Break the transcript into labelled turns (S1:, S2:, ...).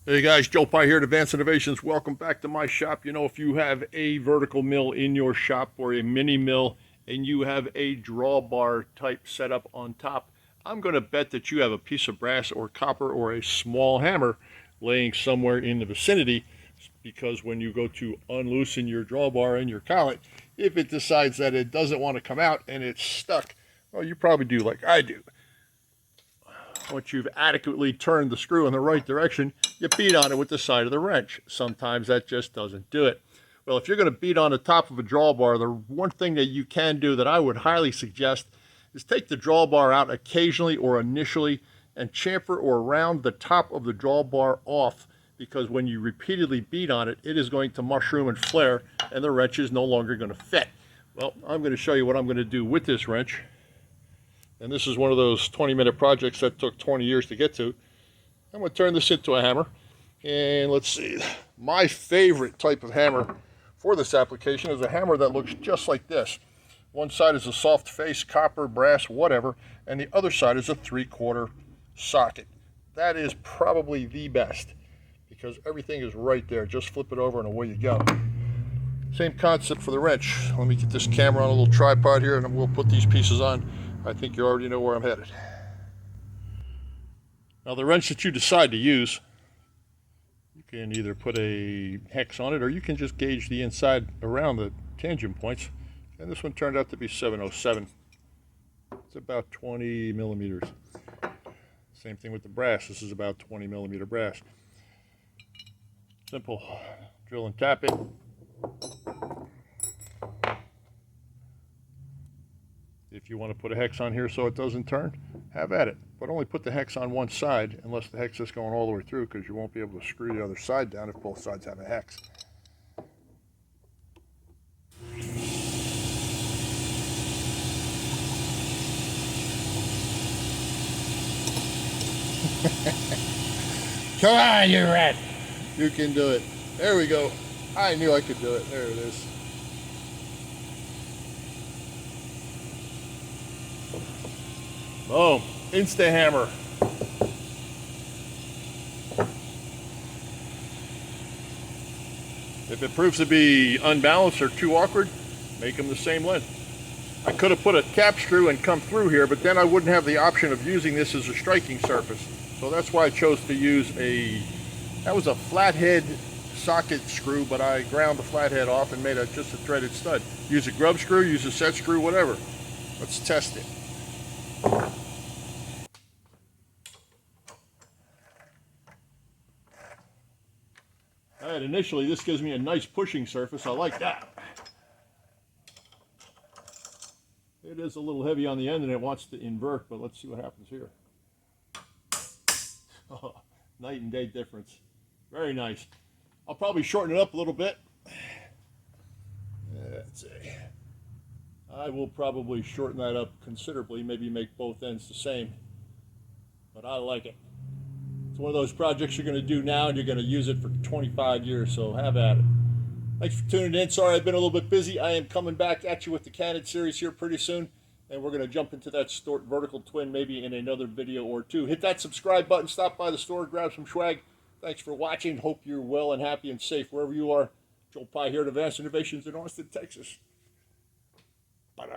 S1: Hey guys, Joe Pye here at Advanced Innovations. Welcome back to my shop. You know, if you have a vertical mill in your shop or a mini mill and you have a drawbar type setup on top, I'm going to bet that you have a piece of brass or copper or a small hammer laying somewhere in the vicinity, because when you go to unloosen your drawbar and your collet, if it decides that it doesn't want to come out and it's stuck, well, you probably do like I do. Once you've adequately turned the screw in the right direction, you beat on it with the side of the wrench. Sometimes that just doesn't do it. Well, if you're going to beat on the top of a drawbar, the one thing that you can do that I would highly suggest is take the drawbar out occasionally or initially and chamfer or round the top of the drawbar off, because when you repeatedly beat on it, it is going to mushroom and flare and the wrench is no longer going to fit. Well, I'm going to show you what I'm going to do with this wrench. And this is one of those 20-minute projects that took 20 years to get to. I'm going to turn this into a hammer. And let's see, my favorite type of hammer for this application is a hammer that looks just like this. One side is a soft face, copper, brass, whatever, and the other side is a 3/4 socket. That is probably the best, because everything is right there. Just flip it over and away you go. Same concept for the wrench. Let me get this camera on a little tripod here and we'll put these pieces on. I think you already know where I'm headed. Now the wrench that you decide to use, you can either put a hex on it or you can just gauge the inside around the tangent points. And this one turned out to be 707. It's about 20 millimeters. Same thing with the brass. This is about 20 millimeter brass. Simple. Drill and tap it. If you want to put a hex on here so it doesn't turn, have at it. But only put the hex on one side, unless the hex is going all the way through, because you won't be able to screw the other side down if both sides have a hex.
S2: Come on, you rat!
S1: You can do it. There we go. I knew I could do it. There it is. Boom. Insta hammer. If it proves to be unbalanced or too awkward, make them the same length. I could have put a cap screw and come through here, but then I wouldn't have the option of using this as a striking surface. So that's why I chose to use that was a flathead socket screw, but I ground the flathead off and made just a threaded stud. Use a grub screw, use a set screw, whatever. Let's test it. All right, initially this gives me a nice pushing surface. I like that. It is a little heavy on the end and it wants to invert, but let's see what happens here. Oh, night and day difference. Very nice. I'll probably shorten it up a little bit. Let's see. I will probably shorten that up considerably, maybe make both ends the same. But I like it. It's one of those projects you're going to do now and you're going to use it for 25 years, so have at it. Thanks for tuning in. Sorry I've been a little bit busy. I am coming back at you with the Canon series here pretty soon, and we're going to jump into that Stort vertical twin maybe in another video or two. Hit that subscribe button, stop by the store, grab some swag. Thanks for watching. Hope you're well and happy and safe wherever you are. Joe Pye here at Advanced Innovations in Austin, Texas. Bye.